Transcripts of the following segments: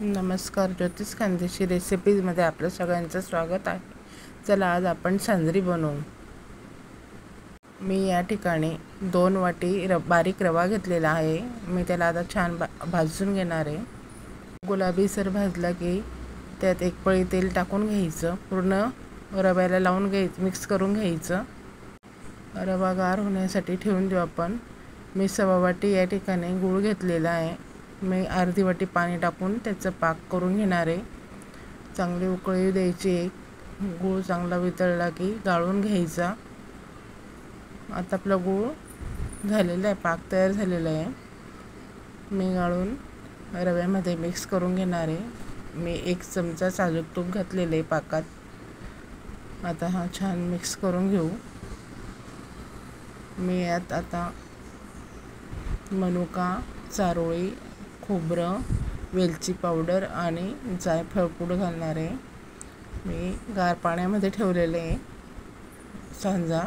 नमस्कार, ज्योतिष खानदेशी रेसिपीजमध्ये आपलं सगळ्यांचं स्वागत आहे. चला आज आपण सांजरी बनवू. मी या ठिकाणी 2 वाटी बारीक रवा घेतलेला आहे. मी त्याला आता छान भाजून घेणार आहे. गुलाबीसर भाजला की त्यात एक पळी तेल टाकून घ्यायचं. पूर्ण रव्याला लावून मिक्स करून घ्यायचं. रवा गार होण्यासाठी ठेवून देऊ आपण. मी 1.25 वाटी या ठिकाणी गूळ घेतलेला आहे. मी अर्धी वाटी पाणी टाकून त्याचं पाक करून घेणार आहे. चांगली उकळी द्यायची. गूळ चांगला वितळला की गाळून घ्यायचा. आता आपला गूळ झालेला आहे, पाक तयार झालेला आहे. मी गाळून रव्यामध्ये मिक्स करून घेणार आहे. मी 1 चमचा साजूक तूप घातलेले आहे पाकात. आता हा छान मिक्स करून घेऊ. मी यात आता मनुका, चारोळी, खोबरं, वेलची पावडर आणि जायफळ पूड घालणार आहे. मी गार पाण्यामध्ये ठेवलेले आहे सांजा.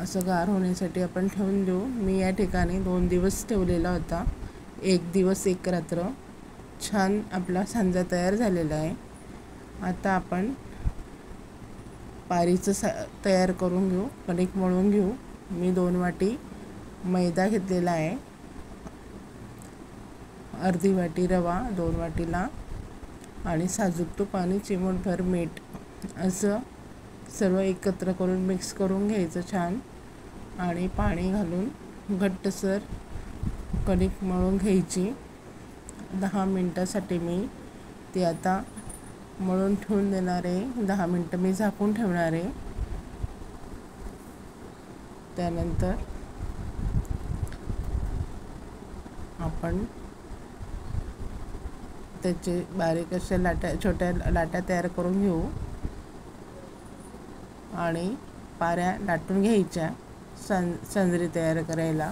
असं गार होण्यासाठी आपण ठेवून देऊ. मी या ठिकाणी 2 दिवस ठेवलेला होता. 1 दिवस 1 रात्र. छान आपला सांजा तयार झालेला आहे. आता आपण पारीचं तयार करून घेऊ. कणिक मळून घेऊ. मी 2 वाटी मैदा घेतलेला आहे. अर्धी वाटी रवा 2 वाटीला आणि साजूक तूप आणि चिमूटभर मीठ असं सर्व एकत्र करून मिक्स करून घ्यायचं छान. आणि पाणी घालून घट्टसर कणिक मळून घ्यायची. 10 मिनटासाठी मी ते आता मळून ठेवून देणार आहे. 10 मिनटं मी झाकून ठेवणार आहे. त्यानंतर आपण त्याचे बारीक अशा छोट्या लाट्या तयार करून घेऊ आणि पाऱ्या लाटून घ्यायच्या सांजरी तयार करायला.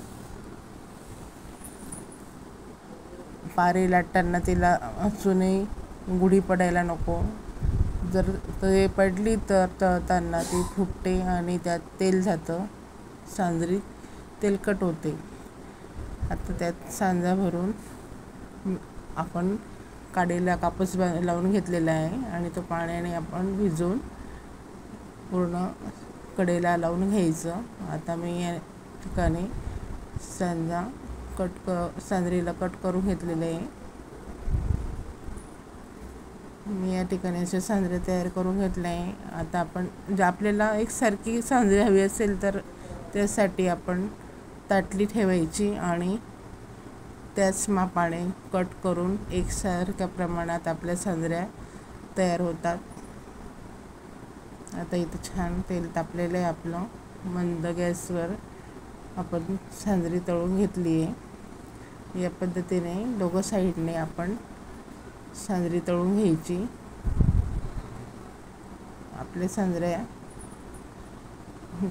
पारी लाटताना तिला अजूनही गुढी पडायला नको. जर ते पडली तर तळताना ती फुटते आणि त्यात तेल जातं. सांजरी तेलकट होते. आता त्यात सांजा भरून आपण काडीला कापूस लावून घेतलेला आहे आणि तो पाण्याने आपण भिजवून पूर्ण कडेला लावून घ्यायचं. आता मी या ठिकाणी सांजरीला कट करून घेतलेले आहे. मी या ठिकाणी असे सांजरे तयार करून घेतले आहे. आता आपण आपल्याला एकसारखी सांजरी हवी असेल तर त्यासाठी आपण ताटली ठेवायची आणि त्याच मापाने कट करून एकसारख्या प्रमाणात आपल्या सांजऱ्या तयार होतात. आता इथं छान तेल तापलेलं आहे आपलं. मंद गॅसवर आपण सांजरी तळून घेतली आहे. या पद्धतीने दोघं साईडने आपण सांजरी तळून घ्यायची. आपल्या सांजऱ्या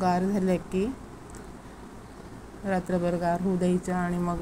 गार झाल्या की रात्रभर गार होऊ द्यायच्या आणि मग